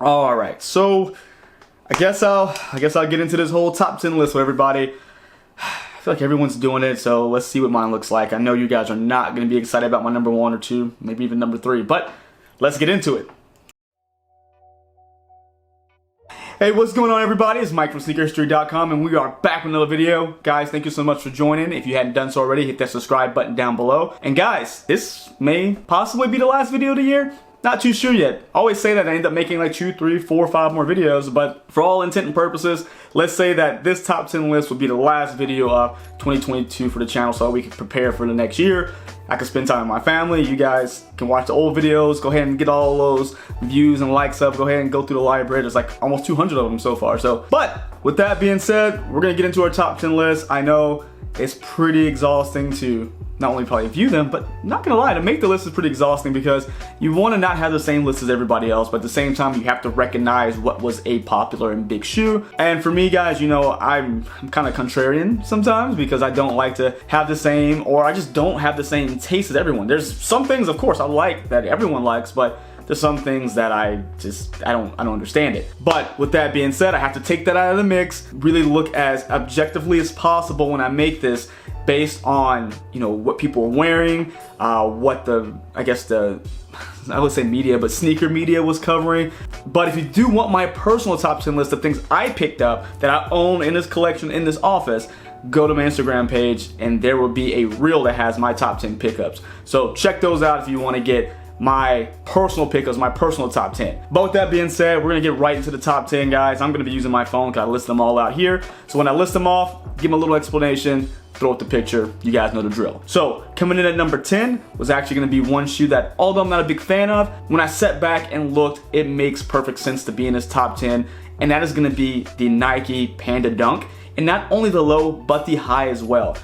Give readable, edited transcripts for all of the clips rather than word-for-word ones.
All right, so I guess I'll get into this whole top 10 list with everybody. I feel like everyone's doing it, so let's see what mine looks like. I know you guys are not going to be excited about my number 1 or 2, maybe even number 3, but let's get into it. Hey, what's going on, everybody? It's Mike from sneakerhistory.com, and we are back with another video. Guys, thank you so much for joining. If you hadn't done so already, hit that subscribe button down below. And guys, this may possibly be the last video of the year. Not too sure yet. I always say that I end up making like 2, 3, 4, 5 more videos, but for all intent and purposes, let's say that this top 10 list will be the last video of 2022 for the channel so we can prepare for the next year. I can spend time with my family. You guys can watch the old videos. Go ahead and get all those views and likes up. Go ahead and go through the library. There's like almost 200 of them so far. So, but with that being said, we're gonna get into our top 10 list. I know it's pretty exhausting to not only probably view them, but not gonna lie, to make the list is pretty exhausting because you wanna not have the same list as everybody else, but at the same time, you have to recognize what was a popular and big shoe. And for me, guys, you know, I'm kind of contrarian sometimes because I don't like to have the same, or I just don't have the same taste as everyone. There's some things, of course, I like that everyone likes, but there's some things that I don't understand it. But with that being said, I have to take that out of the mix, really look as objectively as possible when I make this based on, you know, what people are wearing, what I would say media, but sneaker media was covering. But if you do want my personal top 10 list of things I picked up that I own in this collection in this office, go to my Instagram page and there will be a reel that has my top 10 pickups. So check those out if you want to get my personal pickups, my personal top 10. But with that being said, we're gonna get right into the top 10, guys. I'm gonna be using my phone because I list them all out here. So when I list them off, give them a little explanation, throw up the picture, you guys know the drill. So coming in at number 10 was actually gonna be one shoe that, although I'm not a big fan of, when I sat back and looked, it makes perfect sense to be in this top 10, and that is gonna be the Nike Panda Dunk. And not only the low, but the high as well.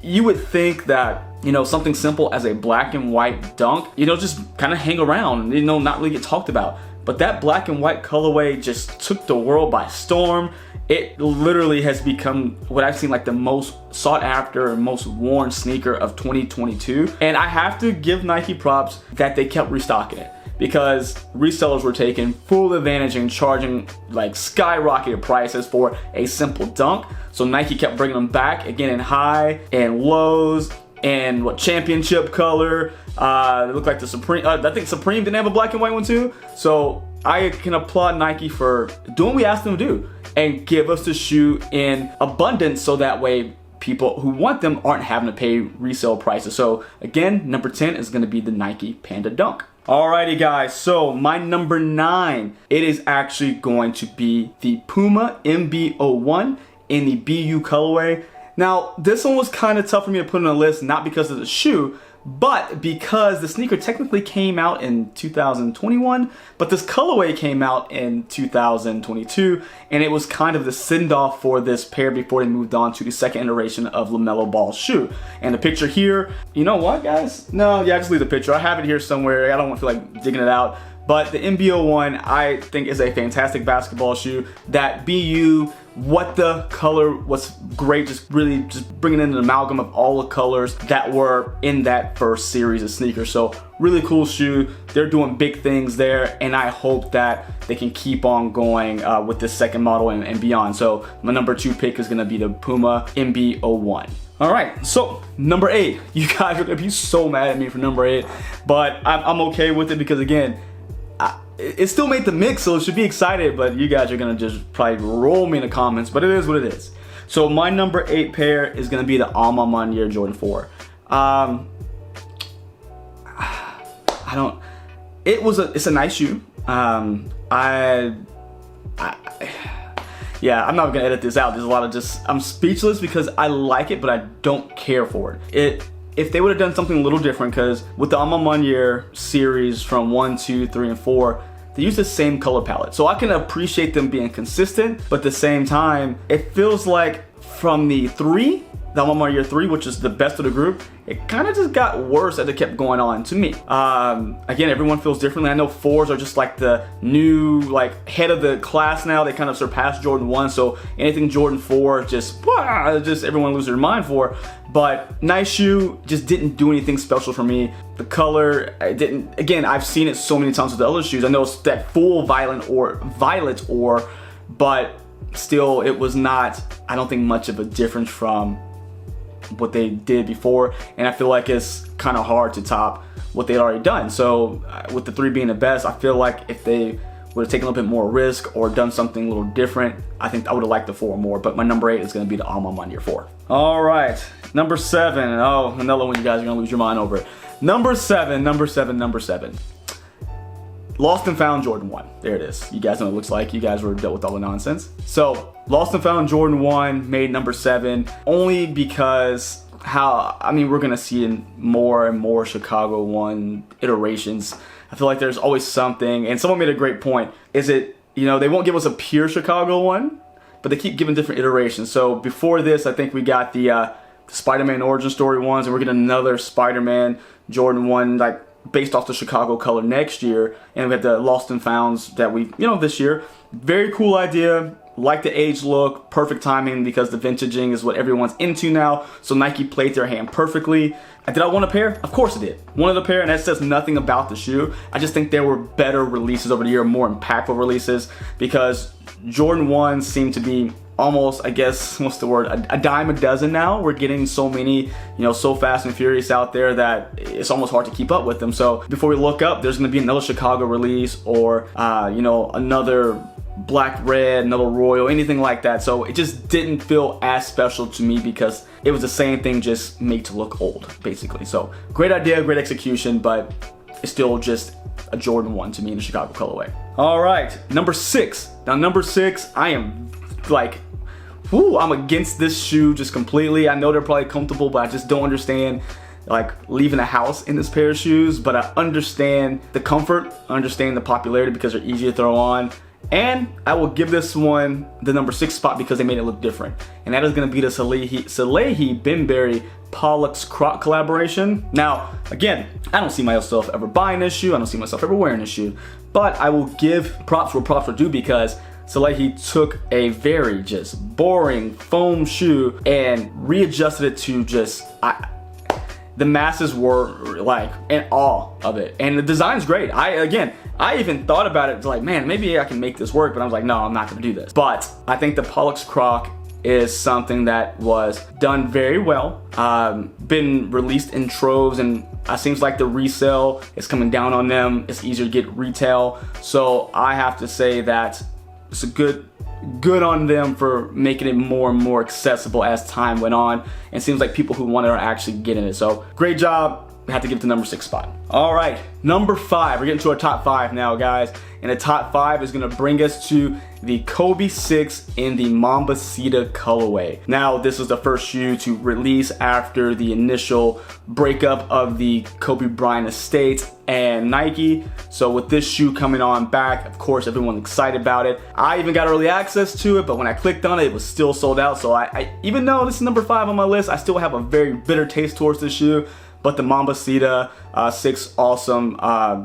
You would think that, you know, something simple as a black and white dunk, you know, just kind of hang around, you know, not really get talked about. But that black and white colorway just took the world by storm. It literally has become what I've seen like the most sought after and most worn sneaker of 2022. And I have to give Nike props that they kept restocking it, because resellers were taking full advantage and charging like skyrocketed prices for a simple dunk. So Nike kept bringing them back again in high and lows and what championship color. It looked like the Supreme, I think Supreme didn't have a black and white one too. So I can applaud Nike for doing what we asked them to do and give us the shoe in abundance so that way people who want them aren't having to pay resale prices. So again, number 10 is gonna be the Nike Panda Dunk. Alrighty guys, so my number 9, it is actually going to be the PUMA MB.01 in the BU colorway. Now, this one was kind of tough for me to put on a list, not because of the shoe, but because the sneaker technically came out in 2021, but this colorway came out in 2022, and it was kind of the send-off for this pair before they moved on to the second iteration of LaMelo Ball shoe. And the picture here, you know what, guys? No, yeah, just leave the picture. I have it here somewhere. I don't feel like digging it out. But the MB.01, I think, is a fantastic basketball shoe. That BU, what the color was great, just really just bringing in an amalgam of all the colors that were in that first series of sneakers. So really cool shoe. They're doing big things there, and I hope that they can keep on going with this second model and beyond. So my number 2 pick is gonna be the PUMA MB.01. All right, so number 8. You guys are gonna be so mad at me for number 8, but I'm okay with it because again, it still made the mix, so it should be excited, but you guys are gonna just probably roll me in the comments, but it is what it is. So my number 8 pair is gonna be the Maniére Jordan 4. It's a nice shoe. Yeah, I'm not gonna edit this out. There's a lot of I'm speechless because I like it, but I don't care for it. If they would have done something a little different, because with the Maniére series from 1, 2, 3, and 4, they use the same color palette. So I can appreciate them being consistent, but at the same time, it feels like from the the Alma Maniére 3, which is the best of the group, it kind of just got worse as it kept going on to me. Again, everyone feels differently. I know 4s are just like the new like head of the class now. They kind of surpassed Jordan 1, so anything Jordan 4 just everyone loses their mind for. But nice shoe, just didn't do anything special for me. The color, I didn't. Again, I've seen it so many times with the other shoes. I know it's that full violet ore, but still, it was not, I don't think, much of a difference from what they did before, and I feel like it's kind of hard to top what they'd already done. So with the 3 being the best, I feel like if they would have taken a little bit more risk or done something a little different, I think I would have liked the 4 more. But my number 8 is going to be the Alma Maniére 4. All right, number 7. Oh, another one you guys are going to lose your mind over it. Number 7. Lost and Found Jordan 1. There it is. You guys know what it looks like. You guys were dealt with all the nonsense. So, Lost and Found Jordan 1 made number 7 only because we're going to see in more and more Chicago 1 iterations. I feel like there's always something, and someone made a great point. Is it, they won't give us a pure Chicago 1, but they keep giving different iterations. So, before this, I think we got the Spider-Man origin story ones, and we're getting another Spider-Man Jordan 1, like, based off the Chicago color next year, and we have the Lost and Founds that we, this year. Very cool idea. Like the age look, perfect timing because the vintaging is what everyone's into now. So Nike played their hand perfectly. Did I want a pair? Of course I did. Wanted a pair, and that says nothing about the shoe. I just think there were better releases over the year, more impactful releases, because Jordan 1 seemed to be almost, I guess, what's the word, a dime a dozen now. We're getting so many, so fast and furious out there that it's almost hard to keep up with them. So before we look up, there's gonna be another Chicago release or, another black red, another royal, anything like that. So it just didn't feel as special to me because it was the same thing just made to look old, basically. So great idea, great execution, but it's still just a Jordan 1 to me in the Chicago colorway. All right, number 6. Now number 6, I am like, I'm against this shoe just completely. I know they're probably comfortable, but I just don't understand like leaving the house in this pair of shoes. But I understand the comfort, I understand the popularity because they're easy to throw on. And I will give this one the number 6 spot because they made it look different. And that is going to be the Salehe Bembury Pollux Croc collaboration. Now, again, I don't see myself ever buying this shoe. I don't see myself ever wearing this shoe. But I will give props where props are due because Salehe took a very just boring foam shoe and readjusted it to just, the masses were like in awe of it. And the design's great. I even thought about it, like, man, maybe I can make this work, but I was like, no, I'm not gonna do this. But I think the Pollux Croc is something that was done very well, been released in troves, and it seems like the resale is coming down on them. It's easier to get retail. So I have to say that it's a good on them for making it more and more accessible as time went on. And it seems like people who want it are actually getting it. So great job. I have to give it the number 6 spot. All right, number 5. We're getting to our top 5 now, guys. And the top 5 is gonna bring us to the Kobe 6 in the Mambacita colorway. Now, this is the first shoe to release after the initial breakup of the Kobe Bryant estate and Nike. So with this shoe coming on back, of course, everyone's excited about it. I even got early access to it, but when I clicked on it, it was still sold out. So I even though this is number 5 on my list, I still have a very bitter taste towards this shoe. But the Mambacita 6 awesome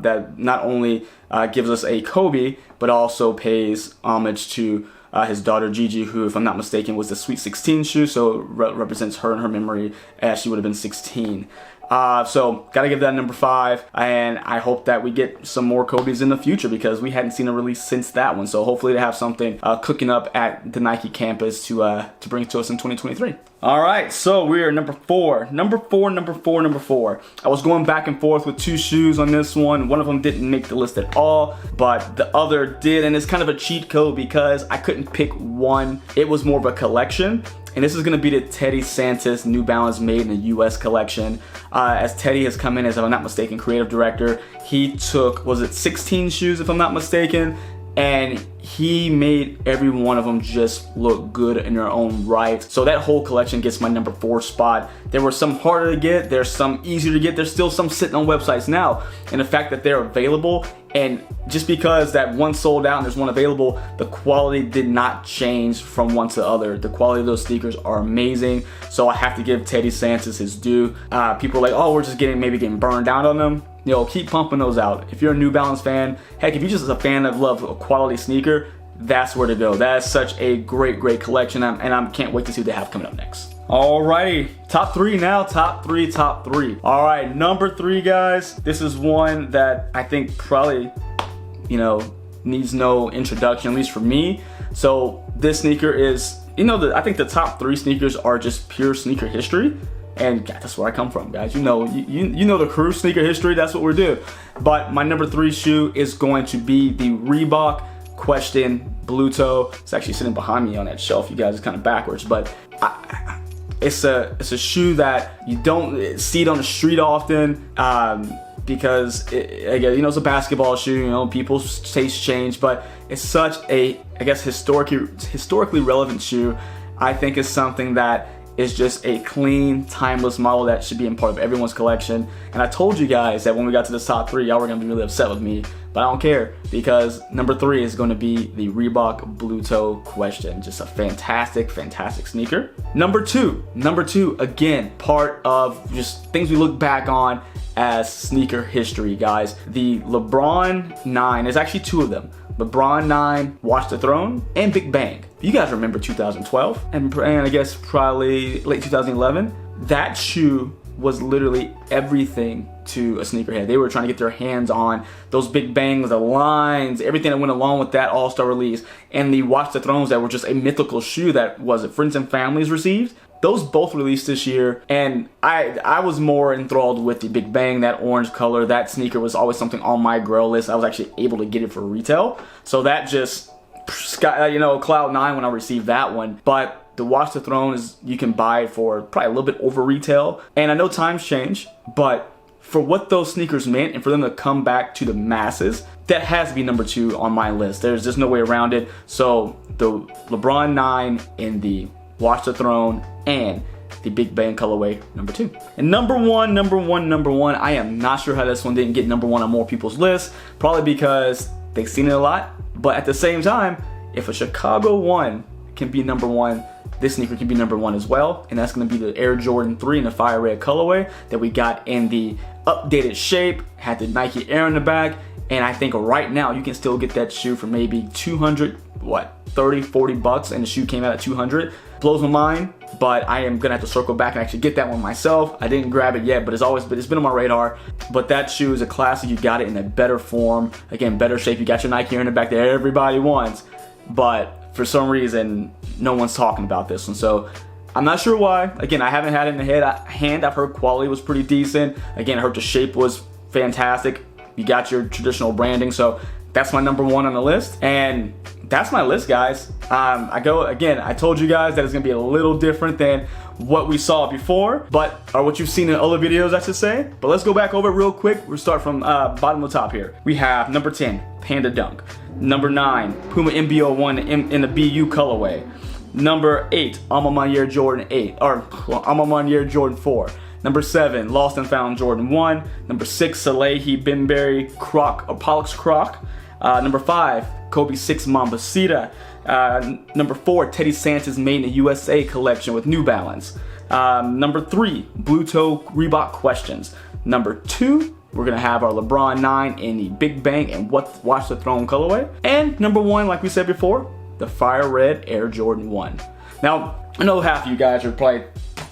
that not only gives us a Kobe, but also pays homage to his daughter Gigi, who, if I'm not mistaken, was the Sweet 16 shoe, so represents her in her memory as she would have been 16. So gotta give that number 5, and I hope that we get some more Kobe's in the future because we hadn't seen a release since that one. So hopefully they have something cooking up at the Nike campus to bring to us in 2023. All right, so we are number 4. Number 4. I was going back and forth with 2 shoes on this one. One of them didn't make the list at all, but the other did, and it's kind of a cheat code because I couldn't pick one. It was more of a collection. And this is gonna be the Teddy Santis New Balance Made in the US collection. As Teddy has come in as, if I'm not mistaken, creative director. He took, was it 16 shoes if I'm not mistaken? and he made every one of them just look good in their own right. So that whole collection gets my number 4 spot. There were some harder to get, there's some easier to get, there's still some sitting on websites now, and the fact that they're available, and just because that one sold out and there's one available, the quality did not change from one to the other. The quality of those sneakers are amazing, so I have to give Teddy Santis his due. People are like, oh, we're just maybe getting burned down on them. Keep pumping those out. If you're a New Balance fan, heck, if you're just a fan of a quality sneaker, that's where to go. That's such a great collection, and I can't wait to see what they have coming up next. Alrighty, top 3 now, top 3. Alright, number 3, guys. This is one that I think probably, needs no introduction, at least for me. So this sneaker is, I think the top 3 sneakers are just pure sneaker history. And God, that's where I come from, guys. You know the crew, sneaker history, that's what we do. But my number 3 shoe is going to be the Reebok Question Blue Toe. It's actually sitting behind me on that shelf, you guys. It's kind of backwards, but it's a shoe that you don't see it on the street often, because it's a basketball shoe. People's tastes change, but it's such a, I guess, historically relevant shoe. I think it's something that is just a clean, timeless model that should be in part of everyone's collection. And I told you guys that when we got to this top 3, y'all were gonna be really upset with me, but I don't care, because number 3 is gonna be the Reebok Blue Toe Question. Just a fantastic sneaker. Number two, again, part of just things we look back on as sneaker history, guys. The LeBron 9, there's actually 2 of them. LeBron 9, Watch the Throne, and Big Bang. You guys remember 2012, and I guess probably late 2011. That shoe was literally everything to a sneakerhead. They were trying to get their hands on those Big Bangs, the lines, everything that went along with that all-star release, and the Watch the Thrones that were just a mythical shoe that friends and families received. Those both released this year, and I was more enthralled with the Big Bang, that orange color. That sneaker was always something on my grail list. I was actually able to get it for retail, so that just cloud 9 when I received that one. But the Watch the Throne you can buy it for probably a little bit over retail, and I know times change, but for what those sneakers meant and for them to come back to the masses, that has to be number 2 on my list. There's just no way around it. So the LeBron 9 in the Watch the Throne and the Big Bang colorway, number 2. And number one, I am not sure how this one didn't get number 1 on more people's lists. Probably because they've seen it a lot. But at the same time, if a Chicago 1 can be number 1, this sneaker can be number 1 as well. And that's going to be the Air Jordan 3 in the fire red colorway that we got in the updated shape. Had the Nike Air in the back. And I think right now you can still get that shoe for maybe 200, $30-40, and the shoe came out at 200. Blows my mind, but I am gonna have to circle back and actually get that one myself. I didn't grab it yet, but it's been on my radar. But that shoe is a classic. You got it in a better form, again, better shape. You got your Nike Air in the back that everybody wants, but for some reason no one's talking about this one. So I'm not sure why. Again, I haven't had it in the hand. I've heard quality was pretty decent. Again, I heard the shape was fantastic. You got your traditional branding, so that's my number 1 on the list, and that's my list, guys. I told you guys that it's gonna be a little different than what we saw before, or what you've seen in other videos, I should say. But let's go back over it real quick. We'll start from bottom to top here. We have number 10, Panda Dunk. Number 9, Puma MB.01 in the BU colorway. Number 8, Maniére Jordan 8, or Maniére Jordan 4. Number 7, Lost and Found Jordan 1. Number 6, Salehe Bembury Croc or Pollux Croc. Number 5, Kobe 6 Mambacita. Number 4, Teddy Santis Made in the USA collection with New Balance. Number 3, Blue Toe Reebok Questions. Number 2, we're gonna have our LeBron 9 in the Big Bang and Watch the Throne colorway. And number 1, like we said before, the Fire Red Air Jordan 1. Now, I know half of you guys are probably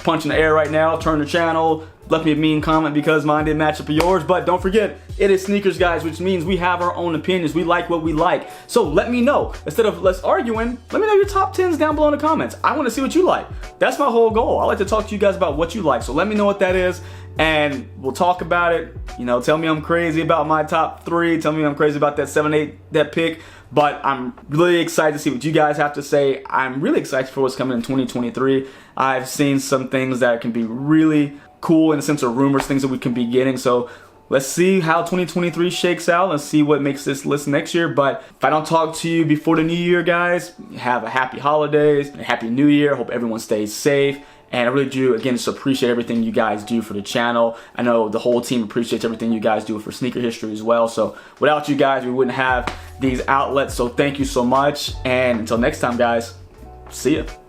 punching the air right now. Turn the channel, left me a mean comment because mine didn't match up with yours. But don't forget, it is sneakers, guys, which means we have our own opinions. We like what we like. So let me know. Instead of let's arguing, let me know your top 10s down below in the comments. I want to see what you like. That's my whole goal. I like to talk to you guys about what you like. So let me know what that is, and we'll talk about it. Tell me I'm crazy about my top 3. Tell me I'm crazy about that 7-8, that pick. But I'm really excited to see what you guys have to say. I'm really excited for what's coming in 2023. I've seen some things that can be really cool in the sense of rumors, things that we can be getting. So let's see how 2023 shakes out. Let's see what makes this list next year. But if I don't talk to you before the new year, guys, have a happy holidays, a happy new year. Hope everyone stays safe. And I really do, again, just appreciate everything you guys do for the channel. I know the whole team appreciates everything you guys do for sneaker history as well. So without you guys, we wouldn't have these outlets. So thank you so much. And until next time, guys, see ya.